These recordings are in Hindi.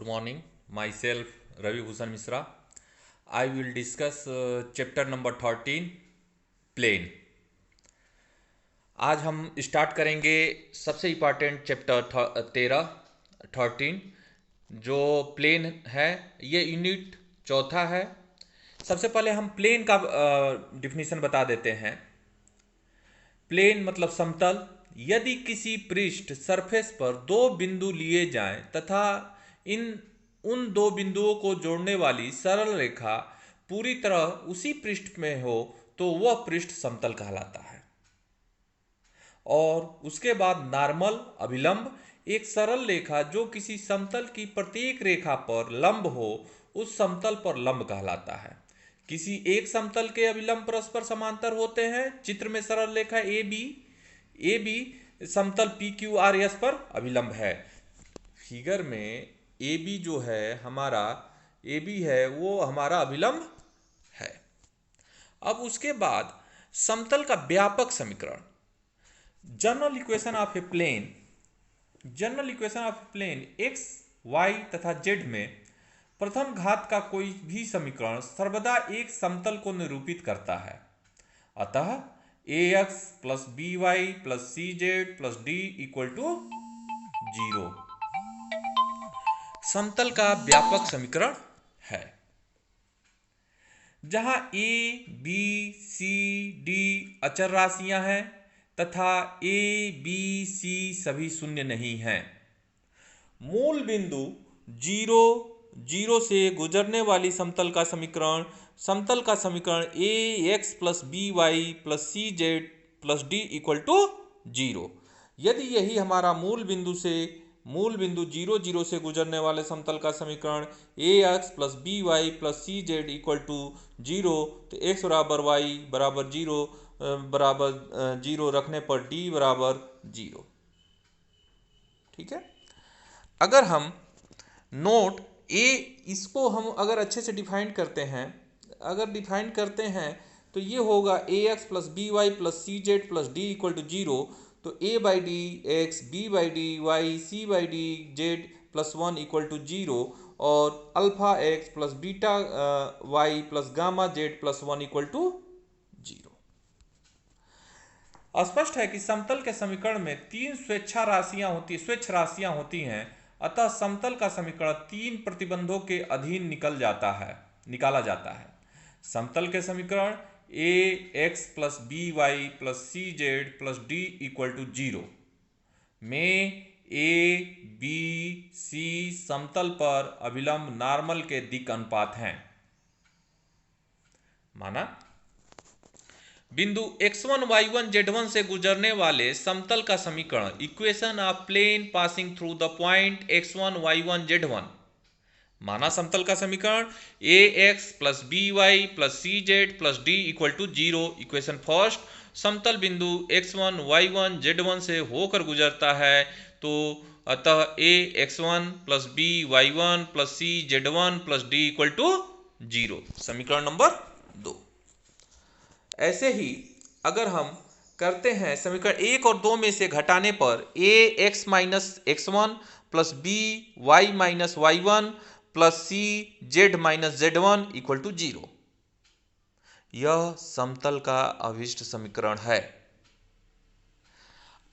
Good morning. Myself Ravi Bhushan Misra. I will discuss chapter number 13 plane. आज हम स्टार्ट करेंगे सबसे इम्पॉर्टेंट चैप्टर 13 जो प्लेन है। ये यूनिट चौथा है। सबसे पहले हम प्लेन का डिफिनीशन बता देते हैं। प्लेन मतलब समतल। यदि किसी पृष्ठ सरफेस पर दो बिंदु लिए जाएं तथा इन उन दो बिंदुओं को जोड़ने वाली सरल रेखा पूरी तरह उसी पृष्ठ में हो तो वह पृष्ठ समतल कहलाता है। और उसके बाद नॉर्मल अभिलंब, एक सरल रेखा जो किसी समतल की प्रत्येक रेखा पर लंब हो उस समतल पर लंब कहलाता है। किसी एक समतल के अभिलंब परस्पर समांतर होते हैं। चित्र में सरल रेखा ए बी समतल पी क्यू आर एस पर अभिलंब है। फिगर में ए बी जो है हमारा ए बी है वो हमारा अभिलंब है। अब उसके बाद समतल का व्यापक समीकरण, general equation of a plane. General equation of a plane x y तथा जेड में प्रथम घात का कोई भी समीकरण सर्वदा एक समतल को निरूपित करता है। अतः A X plus B Y plus C Z plus D equal to 0 समतल का व्यापक समीकरण है। जहां ए बी सी डी अचर राशियां हैं तथा ए बी सी सभी शून्य नहीं हैं। मूल बिंदु 0 से गुजरने वाली समतल का समीकरण A X plus B Y plus C Z plus D equal to 0। यदि यही हमारा मूल बिंदु 0 से गुजरने वाले समतल का समीकरण A X plus B Y plus C Z equal to 0, तो एक्स बराबर वाई बराबर 0 रखने पर डी बराबर 0। ठीक है। अगर हम नोट ए इसको हम अगर अच्छे से डिफाइन करते हैं तो ये होगा A X plus B Y plus C Z plus D equal to 0। तो A by D X B by D Y C by D Z plus 1 equal to 0 और alpha x plus beta Y plus gamma Z plus 1 equal to 0। स्पष्ट है कि समतल के समीकरण में 3 स्वेच्छ राशियां होती हैं। अतः समतल का समीकरण 3 प्रतिबंधों के अधीन निकाला जाता है। समतल के समीकरण A X plus B Y plus C Z plus D equal to 0 में ए बी सी समतल पर अभिलंब नॉर्मल के दिक् अनुपात हैं। माना बिंदु x1 y1 z1 से गुजरने वाले समतल का समीकरण equation of plane passing through the point x1 y1 z1। माना समतल का समीकरण A X plus B Y plus C Z plus D equal to 0। Equation first, समतल बिंदु x1 y1 z1 से होकर गुजरता है तो अतः a x1 plus b y1 plus c z1 plus D equal to 0 समीकरण नंबर 2। ऐसे ही अगर हम करते हैं समीकरण 1 और 2 में से घटाने पर A X minus x1 plus B Y minus y1 plus C Z minus z1 equal to 0। यह समतल का अभिष्ट समीकरण है।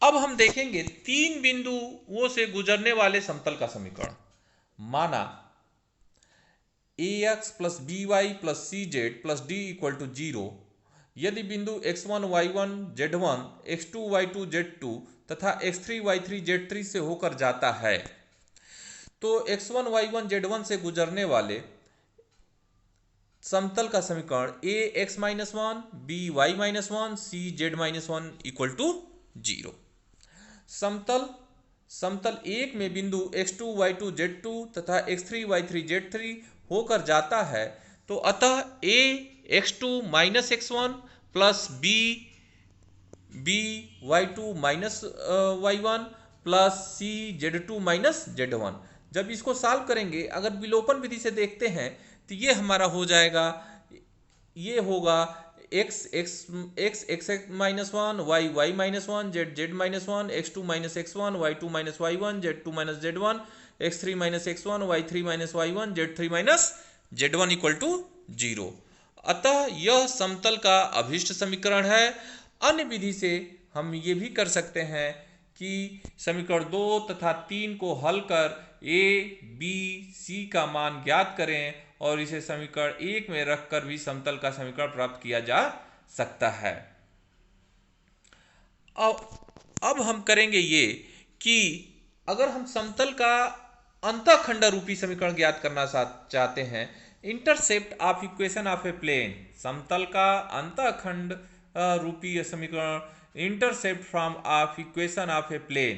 अब हम देखेंगे 3 बिंदुओं से गुजरने वाले समतल का समीकरण। माना A X plus B Y plus C Z plus D equal to 0 यदि बिंदु x1 y1 z1 x2 y2 z2 तथा x3 y3 z3 से होकर जाता है तो x1 y1 z1 से गुजरने वाले समतल का समीकरण A X minus 1 B Y minus 1 C Z minus 1 equal to 0। समतल 1 में बिंदु x2 y2 z2 तथा x3 y3 z3 होकर जाता है तो अतः a x2 minus x1 plus b y2 minus y1 plus c z2 minus z1। जब इसको सॉल्व करेंगे, अगर विलोपन विधि से देखते हैं तो ये हमारा हो जाएगा, ये होगा x minus 1 y minus 1 z minus 1 x2 minus x1 y2 minus y1 z2 minus z1 x3 minus x1, y3 minus y1, z3 minus z1 equal to 0। अतः यह समतल का अभीष्ट समीकरण है। अन्य विधि से हम ये भी कर सकते हैं कि समीकरण 2 तथा 3 को हल कर a, b, c का मान ज्ञात करें और इसे समीकरण 1 में रखकर भी समतल का समीकरण प्राप्त किया जा सकता है। अब हम करेंगे ये कि अगर हम समतल का अंतःखंड रूपी समीकरण ज्ञात करना चाहते हैं, intercept of equation of a plane, समतल का अंतःखंड रूपी समीकरण, intercept from of equation of a plane.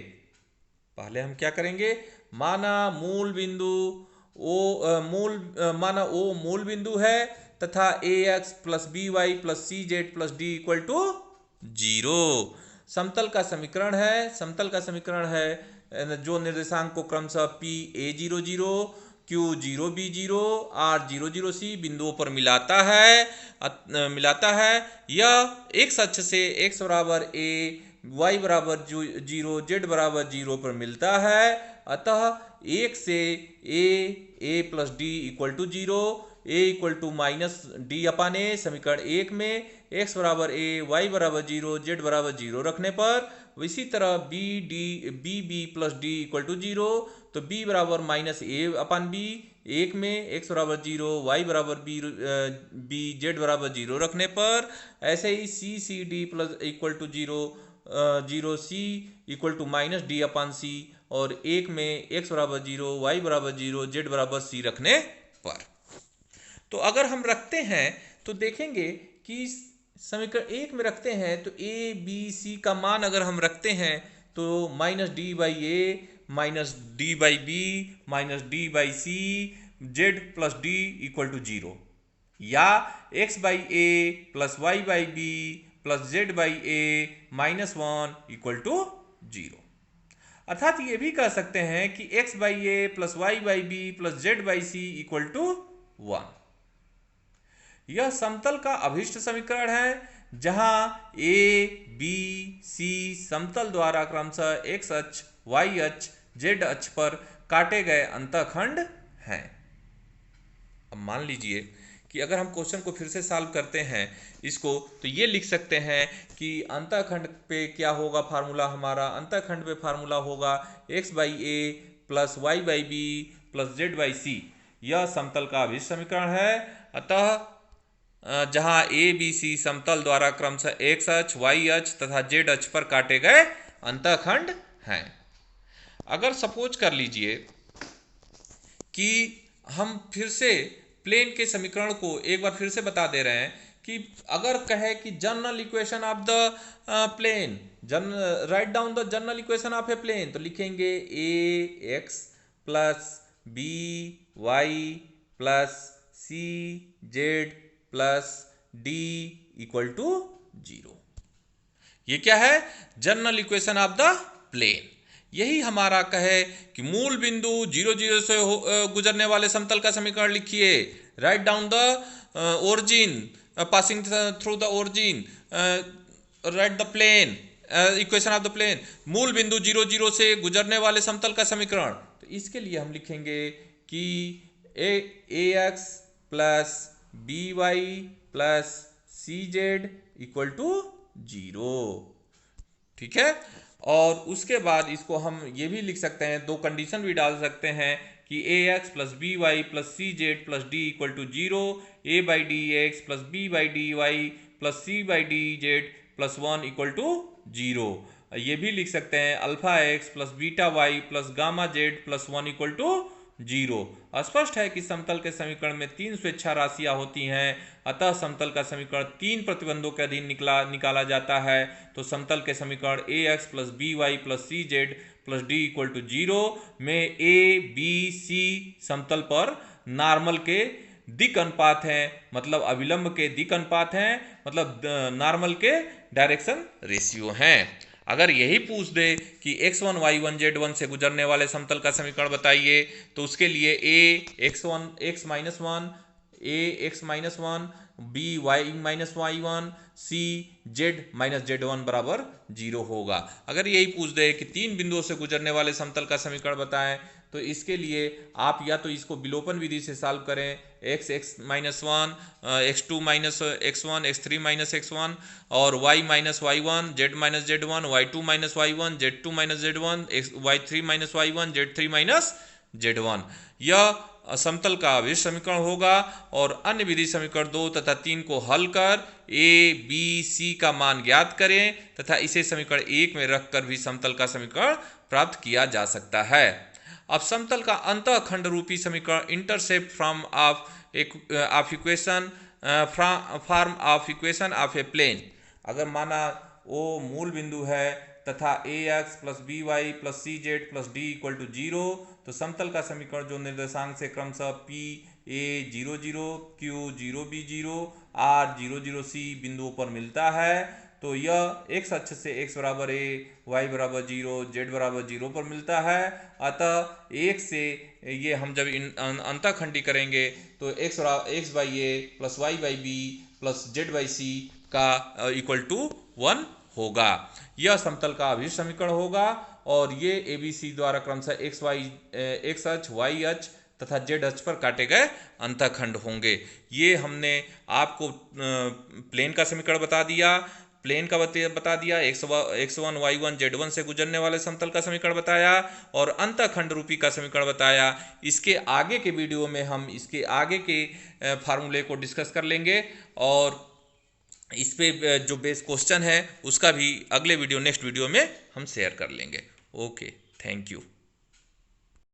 पहले हम क्या करेंगे, माना मूल बिंदु माना ओ मूल बिंदु है तथा ax plus by plus cz plus d equal to 0 समतल का समीकरण है। समतल का समीकरण है जो निर्देशांक को क्रमशः p a00, q 0b0, r 00c बिंदुओं पर मिलाता है। यह x अक्ष से x बराबर a, y बराबर 0, z बराबर 0 पर मिलता है। अतः 1 से a plus D equal to 0, a equal to minus D upon A. समीकरण 1 में x बराबर a, y बराबर 0, z बराबर 0 रखने पर, इसी तरह b plus D equal to 0, तो b बराबर माइनस a अपान b। 1 में x बराबर 0, y बराबर b, z बराबर 0 रखने पर, ऐसे ही c d plus equal to 0 c equal to minus D upon C, और 1 में x बराबर 0, y बराबर 0, z बराबर c रखने पर। तो अगर हम रखते हैं तो देखेंगे कि समीकरण 1 में रखते हैं तो a b c का मान अगर हम रखते हैं तो minus d by a, minus d by b, minus d by c, z plus D equal to 0, या x by A plus y by B plus z by a minus 1 equal to 0। अर्थात ये भी कह सकते हैं कि x by A plus y by B plus z by c equal to 1। यह समतल का अभीष्ट समीकरण है जहां a, b, c समतल द्वारा क्रमशः x अक्ष, y अक्ष, z अक्ष पर काटे गए अंतःखंड हैं। अब मान लीजिए कि अगर हम क्वेश्चन को फिर से सॉल्व करते हैं इसको, तो ये लिख सकते हैं कि अंतःखंड पे क्या होगा फार्मूला हमारा, अंतःखंड पे फार्मूला होगा x by A plus y by B plus z by C. यह समतल का अभीष्ट समीकरण है। अतः जहां a b c समतल द्वारा क्रमशः x अक्ष, y अक्ष तथा z अक्ष पर काटे गए अंतःखंड हैं। अगर सपोज कर लीजिए कि हम फिर से प्लेन के समीकरण को एक बार फिर से बता दे रहे हैं कि अगर कहे कि general equation of the plane, write down the general equation of a plane, तो लिखेंगे a x plus b y plus c z plus d equal to 0। ये क्या है, general equation of the plane. यही हमारा कहे कि मूल बिंदु 0 0 से गुजरने वाले समतल का समीकरण लिखिए, write down the origin, passing through the origin, write the plane equation of the plane, मूल बिंदु 0 0 से गुजरने वाले समतल का समीकरण। तो इसके लिए हम लिखेंगे कि ax plus by plus cz equal to 0। ठीक है, और उसके बाद इसको हम ये भी लिख सकते हैं, दो कंडीशन भी डाल सकते हैं कि ax plus by plus cz plus d equal to 0, a by D x plus b by D y plus c by D Z plus 1 equal to 0। ये भी लिख सकते हैं alpha x plus beta Y plus gamma Z plus 1 equal to 0। स्पष्ट है कि समतल के समीकरण में 3 स्वेच्छा राशियां होती हैं, अतः समतल का समीकरण 3 प्रतिबंधों के अधीन निकाला जाता है। तो समतल के समीकरण ax plus B Y plus C Z plus D equal to 0 में a b c समतल पर नॉर्मल के दिक् अनुपात हैं, मतलब अविलंब के दिक् अनुपात हैं, मतलब नॉर्मल के डायरेक्शन रेशियो हैं। अगर यही पूछ दे कि x1 y1 z1 से गुजरने वाले समतल का समीकरण बताइए, तो उसके लिए a x1 x minus 1, a x minus 1, b y minus y1, c z minus z1 बराबर 0 होगा। अगर यही पूछ दे कि 3 बिंदुओं से गुजरने वाले समतल का समीकरण बताएं, तो इसके लिए आप या तो इसको विलोपन विधि से सॉल्व करें, x -1, x2 -x1, x3 -x1 और y -y1, z -z1, y2 -y1, z2 -z1, y3 -y1, z3 -z1। यह समतल का अवशिष्ट समीकरण होगा। और अन्य विधि समीकरण 2 तथा 3 को हल कर a, b, c का मान ज्ञात करें तथा इसे समीकरण 1 में रखकर भी समतल का समीकरण प्राप्त किया जा सकता है। अब समतल का अंतःखंड रूपी समीकरण intercept from of equation form of equation of a plane. अगर माना वो मूल बिंदु है तथा ax plus by plus cz plus d equal to 0, तो समतल का समीकरण जो निर्देशांक से क्रमशः p a 0 0, q 0 b 0, r 0 0 c बिंदुओं पर मिलता है, तो यह x अक्ष से x बराबर a, y बराबर 0, z बराबर 0 पर मिलता है। अतः 1 से ये हम जब अंतःखंडी करेंगे तो x by a plus y by b plus z by c का इक्वल टू 1 होगा। यह समतल का अवशिष्ट समीकरण होगा और ये ABC द्वारा क्रमशः x अक्ष, y अक्ष तथा z अक्ष पर काटे गए अंतःखंड होंगे। ये हमने आपको प्लेन का समीकरण बता दिया, प्लेन का बता दिया, x1 y1 z1 से गुजरने वाले समतल का समीकरण बताया और अंतःखंड रूपी का समीकरण बताया। इसके आगे के वीडियो में हम इसके आगे के फार्मूले को डिस्कस कर लेंगे और इस पे जो बेस क्वेश्चन है उसका भी अगले वीडियो नेक्स्ट वीडियो में हम शेयर कर लेंगे। Okay, thank you.